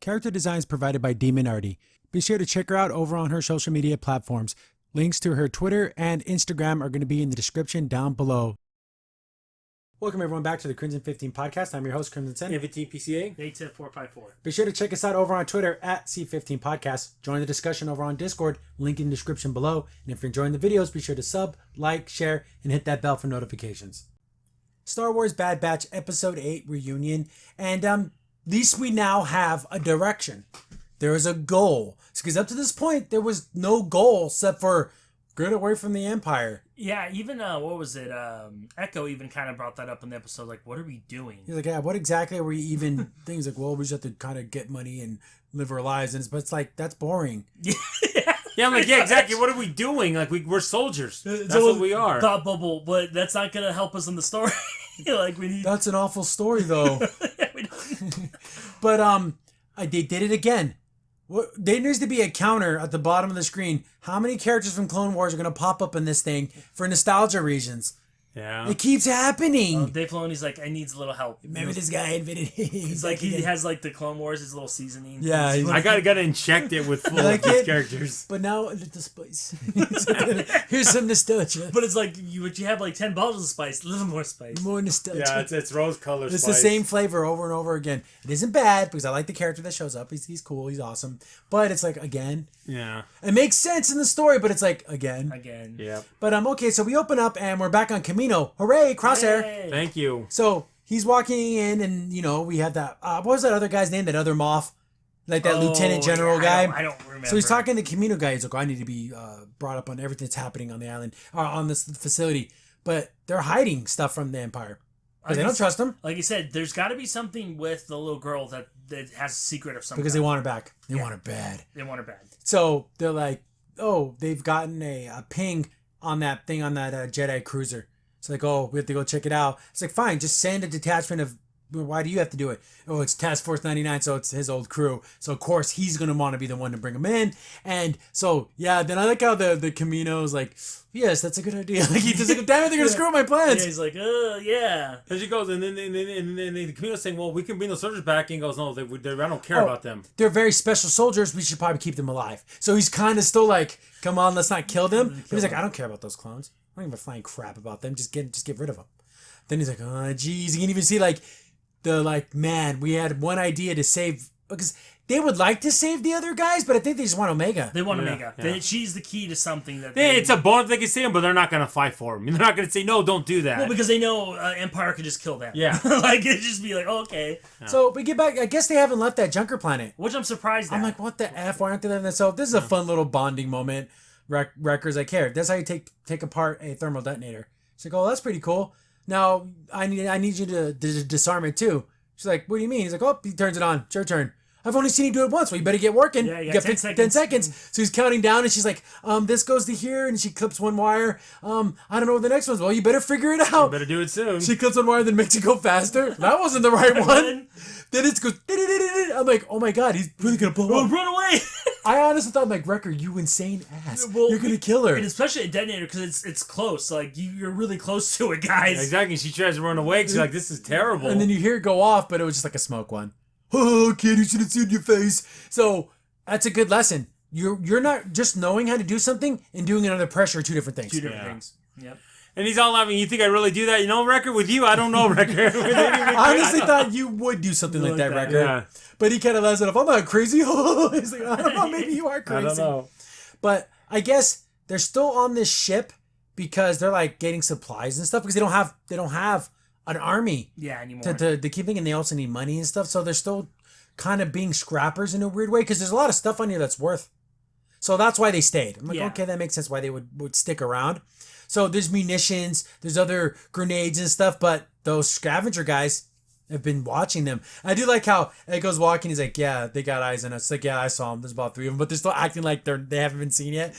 Character design is provided by Demon Arty. Be sure to check her out over on her social media platforms. Links to her Twitter and Instagram are going to be in the description down below. Welcome everyone back to the Crimson 15 podcast. I'm your host, Crimson Sen. 15 PCA. A10454. Be sure to check us out over on Twitter at C15 Podcast. Join the discussion over on Discord, link in the description below. And if you're enjoying the videos, be sure to sub, like, share, and hit that bell for notifications. Star Wars Bad Batch Episode 8 Reunion. And at least we now have a direction. There is a goal. Because up to this point, there was no goal except for get away from the Empire. Yeah, even, what was it? Echo even kind of brought that up in the episode. Like, what are we doing? He's like, yeah, what exactly are we even... Things like, well, we just have to kind of get money and live our lives. But it's like, that's boring. Yeah, I'm like, yeah, exactly. What are we doing? Like, we're soldiers. That's what we are. Thought bubble, but that's not going to help us in the story. Like, we need... That's an awful story, though. Yeah, we don't... But, they did it again. There needs to be a counter at the bottom of the screen. How many characters from Clone Wars are going to pop up in this thing for nostalgia reasons? Yeah. It keeps happening. Dave Filoni's like, I needs a little help. Maybe this guy invented it. He's like, he has like the Clone Wars, his little seasoning. Yeah. I gotta inject it with full of these characters. But now a little spice. Here's some nostalgia. But it's like, you have like 10 bottles of spice, a little more spice. More nostalgia. Yeah, it's rose color spice. It's the same flavor over and over again. It isn't bad because I like the character that shows up. He's cool. He's awesome. But it's like, again. Yeah. It makes sense in the story, but it's like, again. Yeah. But okay, so we open up and we're back on Kamino. Hooray, Crosshair. Yay. Thank you. So he's walking in and, we have that, what was that other guy's name? That other Moff? Like that Lieutenant General guy? I don't remember. So he's talking to the Kamino guy. He's like, I need to be brought up on everything that's happening on the island, or on this facility. But they're hiding stuff from the Empire. Because they don't trust him. Like you said, there's got to be something with the little girl that has a secret of some Because kind. they want her back. They want her bad. They want her bad. So they're like, oh, they've gotten a ping on that thing on that Jedi cruiser. It's like, oh, we have to go check it out. It's like, fine, just send a detachment of... Why do you have to do it? Oh, it's Task Force 99, so it's his old crew. So, of course, he's going to want to be the one to bring him in. And so, yeah, then I like how the Kamino's like, yes, that's a good idea. Like, he's like, damn it, they're going to screw up my plans. Yeah, he's like, yeah. And she goes, and then the Kamino's saying, well, we can bring those soldiers back. And he goes, no, I don't care about them. They're very special soldiers. We should probably keep them alive. So he's kind of still like, come on, let's not kill them. But he's like, I don't care about those clones. I don't give a flying crap about them. Just get rid of them. Then he's like, oh, geez. You can even see, like, man, we had one idea to save, because they would like to save the other guys, but I think they just want Omega. They want Omega. Yeah. She's the key to something that it's a bonus they can see him, but they're not going to fight for him. They're not going to say, no, don't do that. Well, because they know Empire could just kill them. Yeah. Like, it'd just be like, oh, okay. Yeah. So we get back, I guess they haven't left that Junker planet. Which I'm surprised at. I'm like, what the F? Why aren't they letting that? So this is a fun little bonding moment. Wreckers, I care. That's how you take apart a thermal detonator. It's like, oh, that's pretty cool. Now, I need you to disarm it too. She's like, what do you mean? He's like, oh, he turns it on. It's your turn. I've only seen you do it once. Well, you better get working. Yeah, you got 10 seconds. So he's counting down, and she's like, this goes to here, and she clips one wire. I don't know what the next one's. Well, you better figure it out. You better do it soon. She clips one wire, then makes it go faster. That wasn't the right one. Then it goes, I'm like, oh my God, he's really going to blow up. Run away. I honestly thought, like, Wrecker, you insane ass. Well, you're going to kill her. And especially a detonator, because it's close. Like, you're really close to it, guys. Yeah, exactly. She tries to run away because she's like, this is terrible. And then you hear it go off, but it was just like a smoke one. Oh, kid, you should have seen your face. So that's a good lesson. You're not just knowing how to do something and doing it under pressure are two different things. Two different things. Yep. And he's all laughing. You think I really do that? You know, Wrecker, with you, I don't know, Wrecker. I honestly thought you would do something like that, Wrecker. Yeah. But he kind of laughs it off. I'm not crazy. He's like, I don't know. Maybe you are crazy. I don't know. But I guess they're still on this ship because they're like getting supplies and stuff because they don't have an army. Yeah, anymore. To keep thinking they also need money and stuff. So they're still kind of being scrappers in a weird way because there's a lot of stuff on here that's worth. So that's why they stayed. I'm like, okay, that makes sense why they would stick around. So there's munitions, there's other grenades and stuff, but those scavenger guys have been watching them. I do like how Echo's walking. He's like, yeah, they got eyes on us. It's like, yeah, I saw them. There's about 3 of them, but they're still acting like they haven't been seen yet.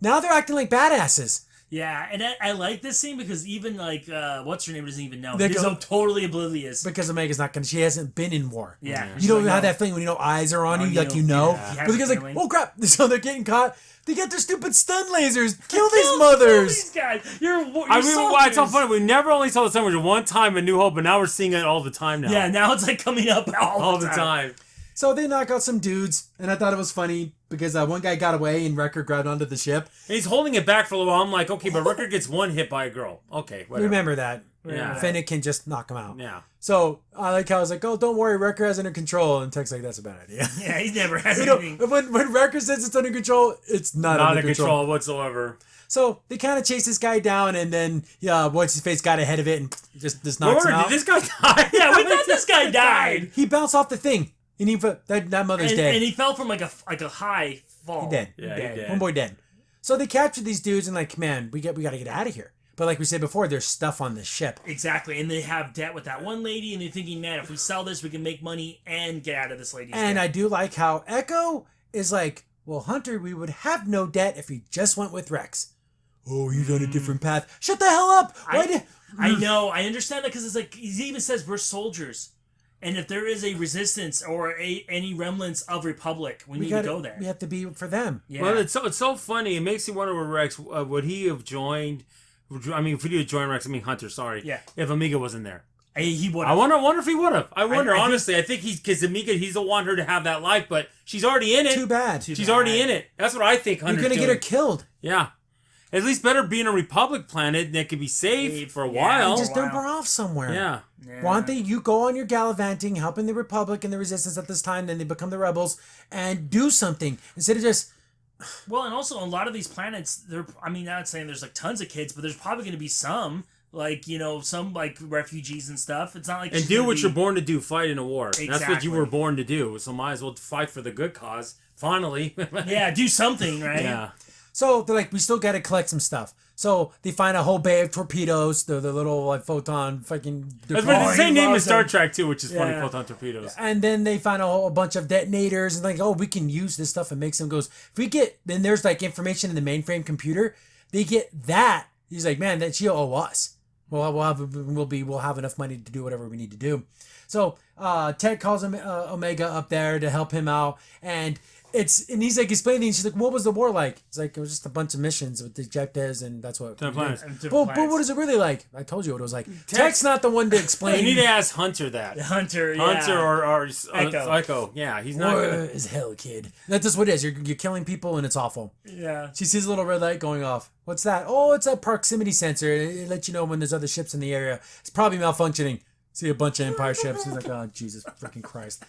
Now they're acting like badasses. Yeah, and I like this scene because even like what's her name doesn't even know. He's so totally oblivious because Omega's not gonna. She hasn't been in war. Yeah, you don't have that feeling when eyes are on you, like you know. Yeah. But the guy's like, oh crap! So they're getting caught. They get their stupid stun lasers. Kill these mothers. These guys. You're why it's so funny. We never only saw the stun laser one time in New Hope, but now we're seeing it all the time now. Yeah, now it's like coming up all the time. So they knock out some dudes, and I thought it was funny because one guy got away and Wrecker grabbed onto the ship. And he's holding it back for a little while. I'm like, okay, but Wrecker gets one hit by a girl. Okay, whatever. Remember that. Yeah. Fennec can just knock him out. Yeah. So I like how I was like, oh, don't worry, Wrecker has it under control. And Tech's like, that's a bad idea. Yeah, he never has You know, anything. when Wrecker says it's under control, it's not Not under in control. control whatsoever. So they kind of chase this guy down, and then what's his face got ahead of it and just knocks him Did out. this guy die? Yeah, we thought this guy died. He bounced off the thing, and that mother's And, dead. and he fell from like a high fall. He dead. Yeah, he dead. Homeboy dead. So they capture these dudes and like, man, we got to get out of here. But like we said before, there's stuff on the ship. Exactly, and they have debt with that one lady, and they're thinking, man, if we sell this, we can make money and get out of this lady's And debt. I do like how Echo is like, well, Hunter, we would have no debt if we just went with Rex. Oh, you're on a different path. Shut the hell up! I know, I understand that because it's like he even says we're soldiers, and if there is a resistance or any remnants of Republic, we need to go there. We have to be for them. Yeah. Well, it's so funny. It makes you wonder where Rex would he have joined. I mean, if he had joined Rex, Hunter. Sorry. Yeah. If Amiga wasn't there, He would. I wonder if he would have. I wonder. I think- Honestly, I think because Amiga, he's the want her to have that life, but she's already in it. Too bad. She's already in it. That's what I think. You're Hunter's gonna get doing. her killed. Yeah. At least better being a Republic planet that could be safe for a Yeah, while. And just dump Wow. her off somewhere. Yeah. Yeah. Why don't they? You go on your gallivanting, helping the Republic and the Resistance at this time, then they become the rebels, and do something instead of just. Well, and also a lot of these planets, not saying there's like tons of kids, but there's probably going to be some, like, some like refugees and stuff. It's not like And she's do gonna what be- you're born to do, fight in a war. That's what Exactly. you were born to do. So might as well fight for the good cause. Finally. Yeah, do something, right? Yeah. So they're like, we still got to collect some stuff. So they find a whole bay of torpedoes, the little like photon fucking. That's the he same name as loves Star them. Trek too, which is funny. Yeah. Photon torpedoes. And then they find a bunch of detonators and like, oh, we can use this stuff and make some goes. If we get, then there's like information in the mainframe computer. They get that. He's like, man, that she'll owe us. Well, we'll have enough money to do whatever we need to do. So Ted calls him Omega up there to help him out, and he's like explaining. She's like, what was the war like? It's like it was just a bunch of missions with the objectives, and that's what. Ten planets. And different But planets. what is it really like? I told you what it was like. Tech's not the one to explain. You need to ask Hunter that. Hunter, yeah. Hunter or Echo. Echo. Yeah, he's not War gonna. is hell, kid. That's just what it is. You're killing people, and it's awful. Yeah. She sees a little red light going off. What's that? Oh, it's that proximity sensor. It lets you know when there's other ships in the area. It's probably malfunctioning. See a bunch of Empire ships. He's like, oh, Jesus freaking Christ.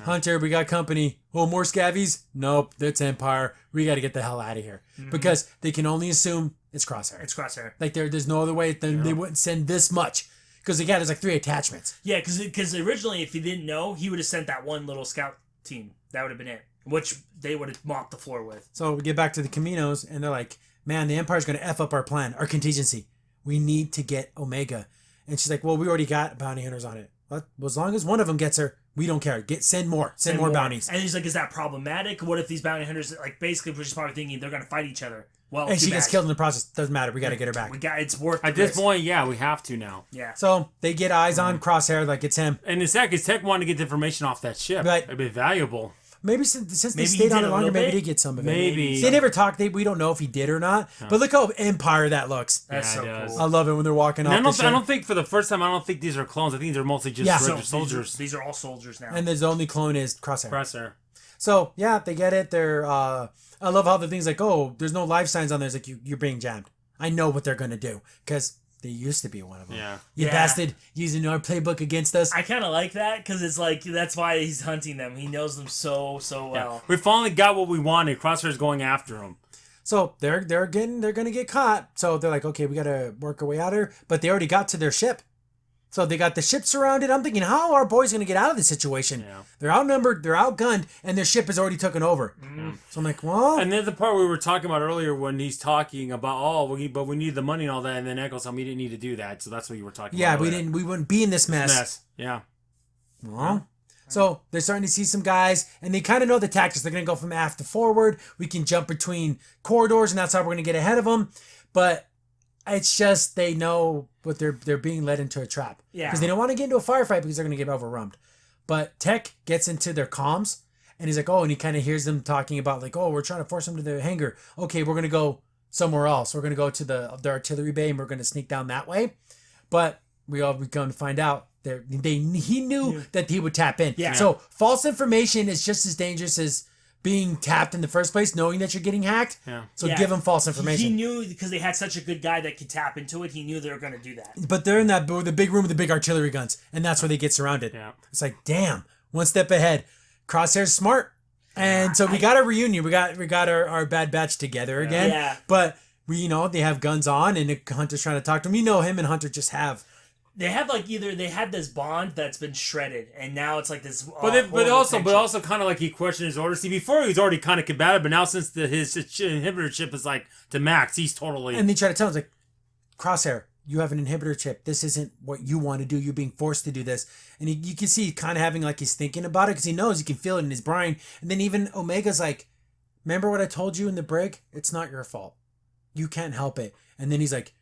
Hunter, we got company. Oh, more scavies? Nope, that's Empire. We got to get the hell out of here. Because they can only assume it's Crosshair. It's Crosshair. Like, there's no other way. Then they wouldn't send this much. Because, again, there's like 3 attachments. Yeah, because originally, if he didn't know, he would have sent that one little scout team. That would have been it. Which they would have mopped the floor with. So we get back to the Caminos, and they're like, man, the Empire's going to F up our plan, our contingency. We need to get Omega. And she's like, well, we already got bounty hunters on it. Well, as long as one of them gets her, we don't care. Send more. Send more bounties. And he's like, is that problematic? What if these bounty hunters, like, basically, she's probably thinking they're going to fight each other? Well, And too she gets bad. killed in the process. Doesn't matter. We got to get her back. It's worth At the this risk. point, yeah, we have to now. Yeah. So they get eyes on Crosshair, like it's him. And it's that because Tech wanted to get the information off that ship. Right. It'd be valuable. Maybe since they Maybe he stayed on did it a longer, little maybe bit. they get some of it. Maybe. They never talked. We don't know if he did or not. But look how Empire that looks. That's Yeah, it so does. cool. I love it when they're walking And off the I ship. don't think for the first time, I don't think these are clones. I think they're mostly just Yeah. regular So soldiers. These are all soldiers now. And the only clone is Crosshair. Presser. So yeah, they get it. They're I love how the thing's like, oh, there's no life signs on there. It's like you're being jammed. I know what they're gonna do because they used to be one of them. Yeah. You Yeah. bastard using our playbook against us. I kind of like that because it's like that's why he's hunting them. He knows them so well. We finally got what we wanted. Crosshair's going after him. So they're gonna get caught. So they're like, okay, we gotta work our way out of here. But they already got to their ship. So they got the ship surrounded. I'm thinking, how are our boys gonna get out of this situation? Yeah. They're outnumbered, they're outgunned, and their ship is already taken over. So I'm like, well, And then the part we were talking about earlier when he's talking about, but we need the money and all that, and then Echo's telling me we didn't need to do that. So that's what you were talking yeah, about. we wouldn't be in this mess. Mess. Yeah. Well, so they're starting to see some guys, and they kind of know the tactics. They're going to go from aft to forward. We can jump between corridors, and that's how we're going to get ahead of them. But it's just they know what they're being led into a trap. Yeah. Because they don't want to get into a firefight because they're going to get overrun. But Tech gets into their comms, and he's like, oh, and he kind of hears them talking about like, oh, we're trying to force them to the hangar. Okay, we're going to go somewhere else. We're going to go to the artillery bay, and we're going to sneak down that way. But we come to find out he knew that he would tap in. Yeah. So false information is just as dangerous as being tapped in the first place, knowing that you're getting hacked. Yeah. So give him false information. He knew because they had such a good guy that could tap into it. He knew they were going to do that. But they're in the big room with the big artillery guns, and that's where they get surrounded. Yeah. It's like, damn, one step ahead. Crosshair's smart, and so we got a reunion. We got our Bad Batch together again. Yeah. But we, they have guns on, and Hunter's trying to talk to him. Him and Hunter just have. They have they had this bond that's been shredded, and now it's like this. But also kind of like he questioned his orders. See, before he was already kind of combative, but now since his inhibitor chip is like to max, he's totally. And they try to tell him, like, Crosshair, you have an inhibitor chip. This isn't what you want to do. You're being forced to do this. And you can see kind of having like he's thinking about it because he knows he can feel it in his brain. And then even Omega's like, remember what I told you in the break? It's not your fault. You can't help it. And then he's like,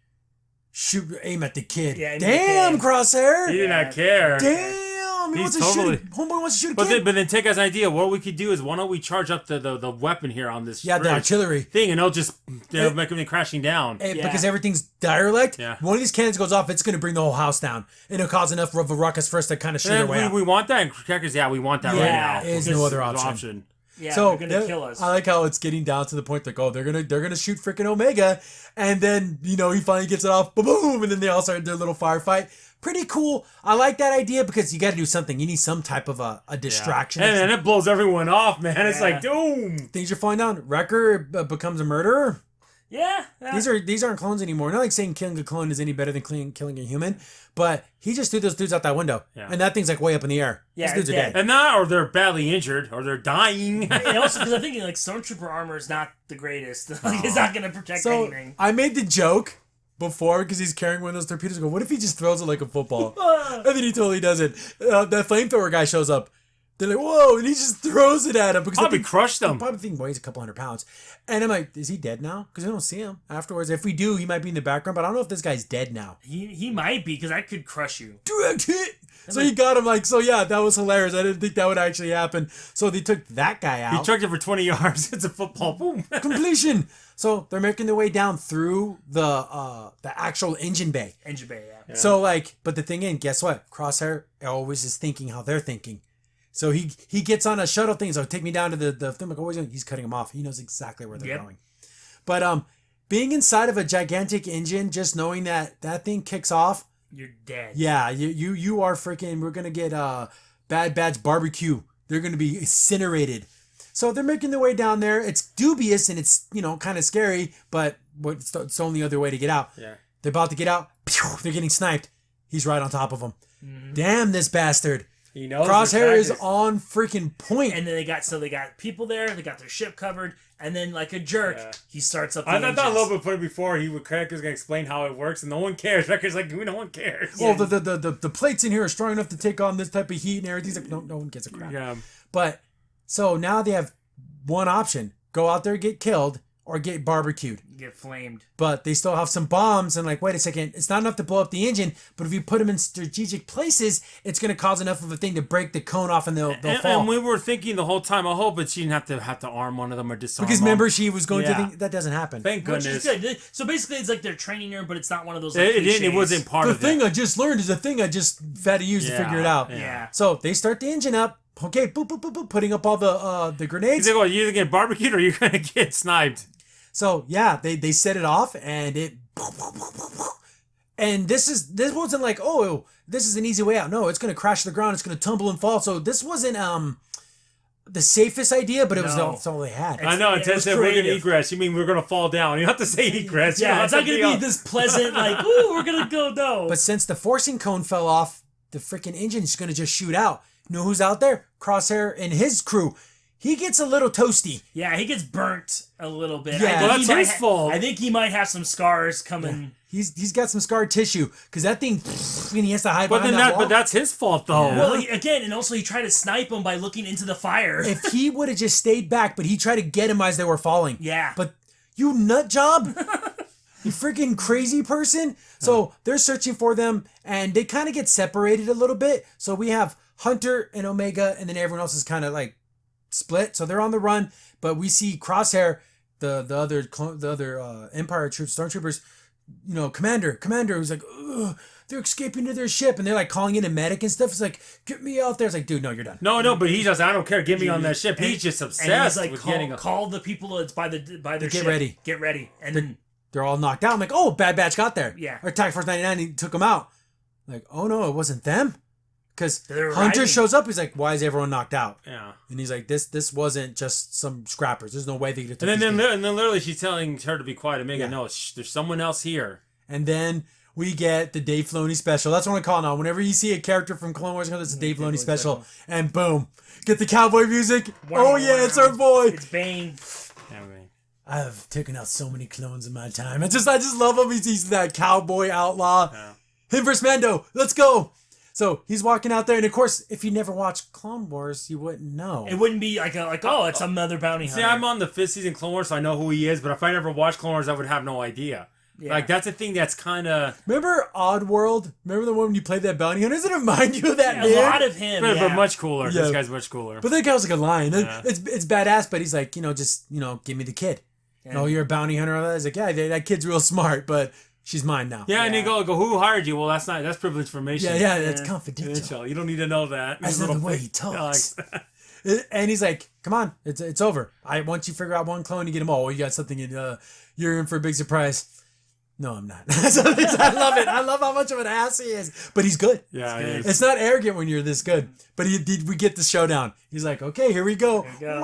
aim at the kid. Yeah, damn, Crosshair. He did not care. Damn. He wants to shoot. Homeboy wants to shoot a kid. But then take as an idea, what we could do is why don't we charge up the weapon here on this the artillery thing, and they'll just make them crashing down. Because everything's derelict. Yeah. One of these cannons goes off, it's going to bring the whole house down. And it'll cause enough of a ruckus for us to kind of shoot our way out. We want that, and Crackers, we want that right now. There's no other option. Yeah, so they're gonna kill us. I like how it's getting down to the point like, they're gonna shoot freaking Omega, and then he finally gets it off, boom, and then they all start their little firefight. Pretty cool. I like that idea because you got to do something. You need some type of a distraction. And it blows everyone off, man. It's like doom. Things are falling down. Wrecker becomes a murderer. Yeah. These aren't clones anymore. Not like saying killing a clone is any better than killing a human, but he just threw those dudes out that window, and that thing's like way up in the air. Yeah, these dudes are dead. And now, or they're badly injured, or they're dying. And also because I'm thinking like Stormtrooper armor is not the greatest. Like it's not gonna protect anything. I made the joke before because he's carrying one of those torpedoes. I go, what if he just throws it like a football? And then he totally does it. That flamethrower guy shows up. They're like, whoa, and he just throws it at him. Because Probably crushed him. Probably think weighs a couple 100 pounds. And I'm like, is he dead now? Because we don't see him afterwards. If we do, he might be in the background, but I don't know if this guy's dead now. He might be, because I could crush you. Direct hit! So he got him that was hilarious. I didn't think that would actually happen. So they took that guy out. He chucked it for 20 yards. It's a football. Boom. Completion! So they're making their way down through the actual engine bay. Engine bay, yeah. So but the thing is, guess what? Crosshair always is thinking how they're thinking. So he gets on a shuttle thing. So take me down to the thing. Like, always, he's cutting them off. He knows exactly where they're going. But being inside of a gigantic engine, just knowing that thing kicks off, you're dead. Yeah, you are freaking. We're gonna get Bad Batch barbecue. They're gonna be incinerated. So they're making their way down there. It's dubious and it's kind of scary, but it's the only other way to get out. Yeah. They're about to get out. They're getting sniped. He's right on top of them. Mm-hmm. Damn this bastard. He knows Crosshair is on freaking point. And then they got people there. They got their ship covered, and then like a jerk, he starts up. I thought a little bit funny before Cracker's gonna explain how it works, and no one cares. Cracker's like, no one cares. Well, the plates in here are strong enough to take on this type of heat and everything. He's like, no one gives a crap. Yeah. But so now they have one option: go out there, get killed, or get barbecued. Get flamed. But they still have some bombs, and like, wait a second, it's not enough to blow up the engine, but if you put them in strategic places, it's going to cause enough of a thing to break the cone off, and they'll fall. And we were thinking the whole time, I hope she didn't have to arm one of them or disarm because them. remember, she was going to think that doesn't happen. Thank goodness. Which is good. So basically, it's like they're training her, but it's not one of those. It wasn't part of it. The thing I just learned is a thing I just had to use to figure it out. Yeah. So they start the engine up. Okay, boop, boop, boop, boop, putting up all the grenades. He's like, well, you're either getting barbecued or you're going to get sniped. So yeah, they set it off, and this wasn't like, oh, this is an easy way out. No, it's gonna crash to the ground. It's gonna tumble and fall. So this wasn't the safest idea, but it's all they had. I know. Until said we're gonna egress. You mean we're gonna fall down? You don't have to say egress. Yeah, it's not gonna be this pleasant like, ooh, we're gonna go no. But since the forcing cone fell off, the freaking engine's gonna just shoot out. You know who's out there? Crosshair and his crew. He gets a little toasty. Yeah, he gets burnt a little bit. Yeah, well, that's his fault. I think he might have some scars coming. Yeah. He's got some scar tissue because that thing, he has to hide behind that wall. But that's his fault though. Yeah. Well, and also he tried to snipe him by looking into the fire. If he would have just stayed back, but he tried to get him as they were falling. Yeah. But you nut job, you freaking crazy person. So they're searching for them, and they kind of get separated a little bit. So we have Hunter and Omega, and then everyone else is kind of like split. So they're on the run, but we see Crosshair, the other Empire troops, stormtroopers, commander who's like, ugh, they're escaping to their ship, and they're like calling in a medic and stuff. It's like, get me out there. It's like, dude, no, you're done. No, but he just, I don't care. Get me on that ship. He's just obsessed like, with call the people that's by their Get ship. ready. Get ready. And then They're all knocked out. I'm like, oh, Bad Batch got there. Yeah. Or Attack Force 99, he took them out. Like, oh no, it wasn't them. Because They're Hunter riding. shows up. He's like, why is everyone knocked out? Yeah. And he's like, this wasn't just some scrappers. There's no way they could have took And then, these kids." and then literally she's telling her to be quiet. Omega, Yeah. no, there's someone else here. And then we get the Dave Filoni special. That's what I call it now. Whenever you see a character from Clone Wars, it's a Dave Filoni special. And boom, get the cowboy music. Wow, Oh yeah, it's wow. our boy. It's Bane. Yeah, right. I've taken out so many clones in my time. I just love him. He's that cowboy outlaw. Yeah. Him versus Mando. Let's go. So he's walking out there, and of course, if you never watched Clone Wars, you wouldn't know. It wouldn't be like it's another bounty hunter. See, I'm on the 5th season Clone Wars, so I know who he is. But if I never watched Clone Wars, I would have no idea. Yeah. Like that's a thing that's kind of. Remember Oddworld? Remember the one when you played that bounty hunter? Does it remind you of that? a man? lot of him. But yeah. much cooler. Yeah. This guy's much cooler. But that guy was like a lion. Yeah. It's badass, but he's like, just, give me the kid. Yeah. Oh, you're a bounty hunter? He's like, yeah, that kid's real smart, but she's mine now. Yeah, and Yeah. you go, who hired you? Well, that's privileged information. Yeah, that's Yeah. confidential. You don't need to know that. I said the way he talks. And he's like, come on, it's over. Once you figure out one clone, you get them all. You got something you're in for a big surprise. No, I'm not. I love it. I love how much of an ass he is. But he's good. Yeah, It's it is. It's not arrogant when you're this good. But we get the showdown. He's like, okay, here we go. Here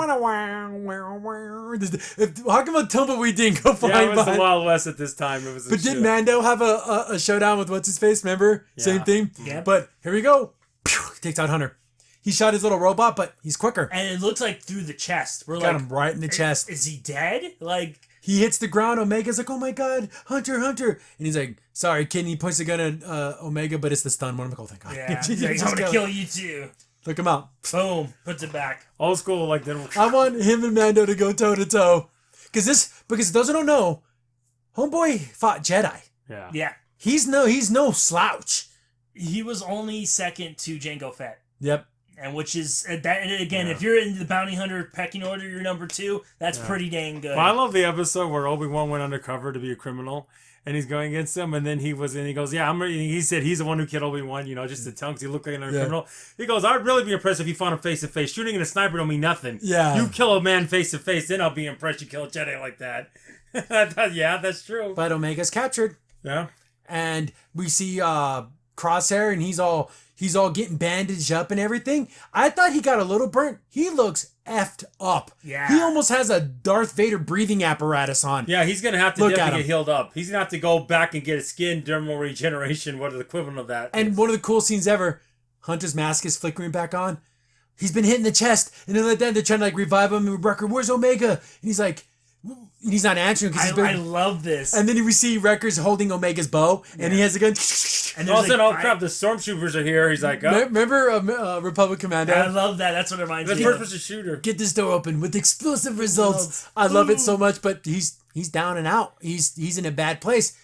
How come a tumbleweed didn't go Yeah, flying it was by? the Wild West at this time. It was. But did Mando have a showdown with what's his face? Remember, same Yeah. thing. Yeah. But here we go. Pew, he takes out Hunter. He shot his little robot, but he's quicker. And it looks like through the chest. We're Got like, him right in the chest. is he dead? Like, He hits the ground. Omega's like, oh my god, Hunter. And he's like, sorry, kid. And he points the gun at Omega, but it's the stun one. I'm like, oh, thank God. yeah, Just he's like, I'm gonna kill kill you too. Look him out. Boom, puts it back. Old school, like the. I want him and Mando to go toe to toe. Because those who don't know, Homeboy fought Jedi. Yeah. Yeah, He's no slouch. he was only second to Jango Fett. Yep. And which is that, and again, Yeah. if you're in the bounty hunter pecking order, you're number 2. That's pretty dang good. Well, I love the episode where Obi-Wan went undercover to be a criminal, and he's going against him, and then he goes, yeah, he said he's the one who killed Obi-Wan, just to tell him 'cause he looked like another criminal. He goes, I'd really be impressed if you fought him face to face. Shooting at a sniper don't mean nothing. Yeah. You kill a man face to face, then I'll be impressed you kill a Jedi like that. I thought, yeah, that's true. But Omega's captured, Yeah. and we see Crosshair, and he's all getting bandaged up and everything. I thought he got a little burnt. He looks effed up. Yeah. He almost has a Darth Vader breathing apparatus on. Yeah, he's going to have to Look at definitely him. get healed up. He's going to have to go back and get his skin dermal regeneration, what is the equivalent of that? And one of the cool scenes ever, Hunter's mask is flickering back on. He's been hit in the chest, and then they're trying to like revive him. And Wrecker, where's Omega? And he's like, he's not answering because he's been. I love this. And then we see Wrecker's holding Omega's bow, and he has a gun. And all of a there's sudden, like oh crap, the stormtroopers are here. He's like, oh, Remember Republic Commando? I love that. That's what it reminds the me first of. person shooter. Get this door open with explosive results. I love it so much, but he's down and out. He's in a bad place.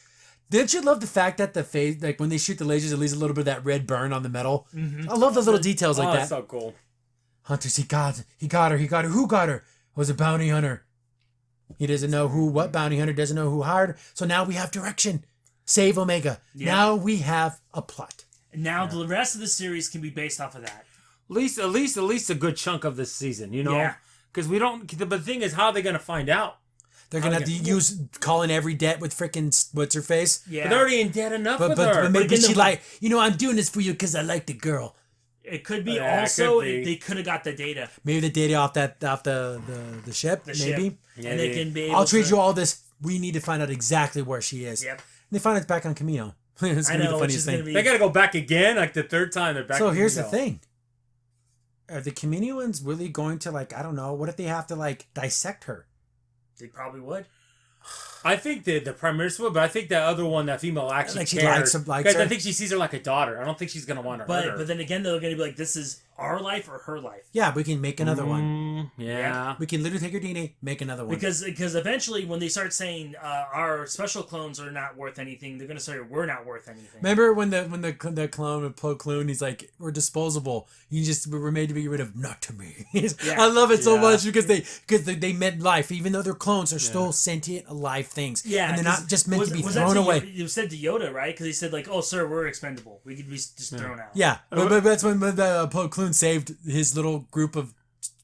Didn't you love the fact that the face, like when they shoot the lasers, it leaves a little bit of that red burn on the metal? I love those little details like Oh, that. that's so cool. Hunters, he got her. Who got her? It was a bounty hunter. He doesn't know what bounty hunter, doesn't know who hired. So now we have direction. Save Omega. Yeah. Now we have a plot. Now the rest of the series can be based off of that. At least a good chunk of this season, Yeah. Because we don't. But the thing is, how are they going to find out? They're gonna have to use calling every debt with frickin' what's her face. Yeah. But they're already in debt enough But with her. maybe again, she the- like, I'm doing this for you because I like the girl. It could be Yeah, it also could be. they could have got the data. Maybe the data off the ship. The maybe. ship. And they can be able I'll trade to, you all this. We need to find out exactly where she is. Yep. And they find it's back on Camino. It's I gonna be know, the which funniest is thing. gonna be They got to go back again, like the third time they're back. So to here's the Camino. thing. Are the Kaminoans really going to I don't know, what if they have to dissect her? They probably would. I think the primary would, but I think that other one, that female, actually Like she cares. likes Because her? I think she sees her like a daughter. I don't think she's gonna want to hurt her. But then again, they're going to be like, this is our life or her life. Yeah, we can make another one. Yeah. We can literally take your DNA, make another one. Because eventually when they start saying our special clones are not worth anything, they're gonna say we're not worth anything. Remember when the clone with Plo Koon, he's like, we're disposable. We're made to be rid of. Not to me. I love it so much because they meant life, even though they're clones, they're still sentient, alive things. Yeah, and they're not just meant to be was thrown that away. You said to Yoda, right? Because he said like, "Oh, sir, we're expendable. We could be just thrown out." Yeah, but that's when the Plo Koon saved his little group of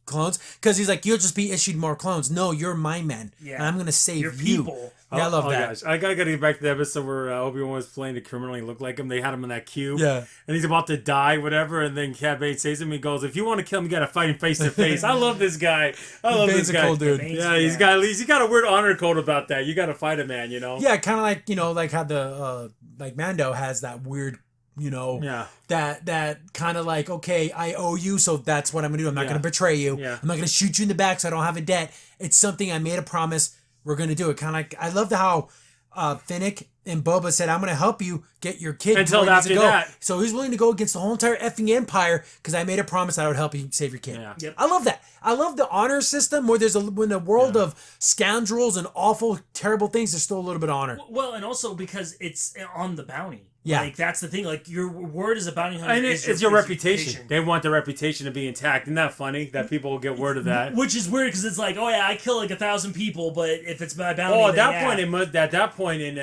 clones, because he's like, you'll just be issued more clones. No, you're my man. Yeah. And I'm gonna save Your you. people. Yeah, I love that. Gosh. I gotta get back to the episode where Obi-Wan was playing the criminal. He looked like him. They had him in that cube. Yeah. And he's about to die, whatever. And then Cad Bane says to him, he goes, if you want to kill him, you gotta fight him face to face. I love this guy. I love Bane's this a guy. cool dude. Yeah, he's got a weird honor code about that. You gotta fight a man, you know? Yeah, kind of like, like how the like Mando has that weird, that kind of like, okay, I owe you, so that's what I'm gonna do. I'm not gonna betray you. Yeah. I'm not gonna shoot you in the back, so I don't have a debt. It's something I made a promise. We're gonna do it. Kind of like, I love how Finnick and Boba said, I'm gonna help you get your kid until after that. So he's willing to go against the whole entire effing empire because I made a promise I would help you save your kid. Yeah. Yep. I love that. I love the honor system where when the world of scoundrels and awful, terrible things, there's still a little bit of honor. Well, and also because it's on the bounty. Yeah. Like, that's the thing. Like, your word as a bounty hunter And is it's your reputation. They want their reputation to be intact. Isn't that funny that people will get word of that? Which is weird because it's like, oh yeah, I kill like 1,000 people, but if it's my bounty, Oh, at that point in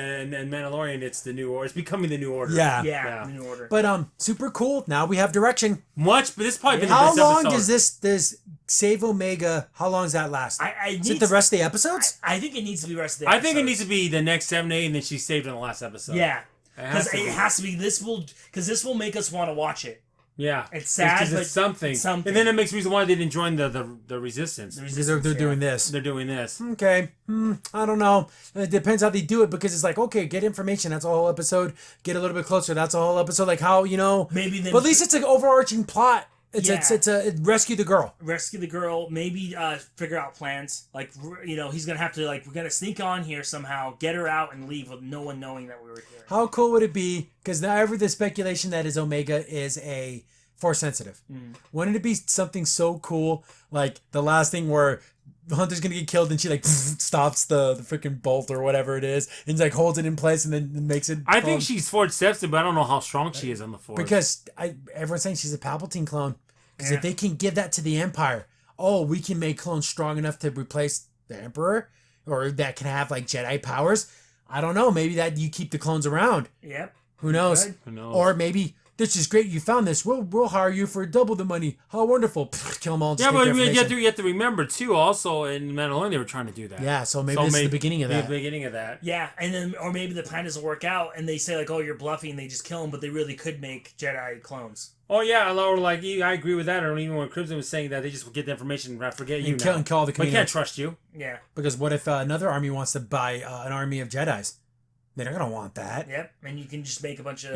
Mandalorian, it's the new order. It's becoming the new order. Yeah. the new order. But super cool. Now we have direction. Much, but this probably been the How best long episode. does this Save Omega? How long does that last? Is it the rest of the episodes? I think it needs to be the rest of the I episodes. think it needs to be the next 7 8, and then she's saved in the last episode. Yeah. Because it has to be. This will make us want to watch it. Yeah, It's sad, because but it's something. And then it makes reason why they didn't join the resistance. Because they're doing this. They're doing this. Okay. I don't know. It depends how they do it, because it's like, okay, get information. That's a whole episode. Get a little bit closer. That's a whole episode. Like how, Maybe then. But at least it's an overarching plot. It's a rescue the girl. Rescue the girl. Maybe figure out plans. Like, he's gonna have to we're gonna sneak on here somehow, get her out, and leave with no one knowing that we were here. How cool would it be? Because now the speculation that is Omega is a Force sensitive. Wouldn't it be something so cool, like the last thing where Hunter's gonna get killed and she like stops the freaking bolt or whatever it is and like holds it in place and then makes it. I think she's Force sensitive, but I don't know how strong she is on the Force. Because everyone's saying she's a Palpatine clone. Because if they can give that to the Empire, we can make clones strong enough to replace the Emperor, or that can have like Jedi powers. I don't know. Maybe that you keep the clones around. Yep. Who knows? Who knows? Or maybe this is great. You found this. We'll hire you for double the money. How wonderful! Kill them all. Yeah, but you have to remember too. Also, in Mandalorian, they were trying to do that. Yeah, so maybe this is the beginning of that. The beginning of that. Yeah, and then or maybe the plan doesn't work out, and they say like, "Oh, you're bluffing," and they just kill them, but they really could make Jedi clones. Oh yeah, or like I agree with that. Or even when Crimson was saying that, they just get the information and forget you now. And call the we can't trust you. Yeah. Because what if another army wants to buy an army of Jedis? They're not gonna want that. Yep, and you can just make a bunch of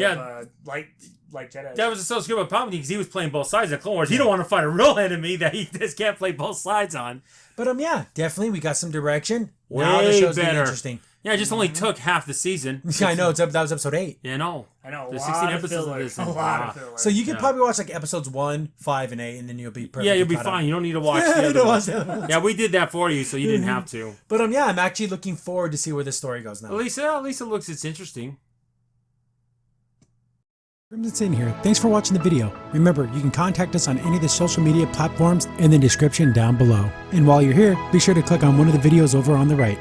like Jedi. That was so good with Palpatine because he was playing both sides of Clone Wars. He don't want to fight a real enemy that he just can't play both sides on. But yeah, definitely we got some direction. Way now the show's getting better. Interesting. Yeah, it just only took half the season. I know that was episode 8. Yeah, no. I know. There's 16 episodes of this. A lot of filler. So you can probably watch like episodes 1, 5, and 8, and then you'll be perfect. Yeah, you'll be fine. You don't need to watch the other ones. Yeah, we did that for you, so you didn't have to. But I'm actually looking forward to see where this story goes now. At least it looks it's interesting. Crimson's in here. Thanks for watching the video. Remember, you can contact us on any of the social media platforms in the description down below. And while you're here, be sure to click on one of the videos over on the right.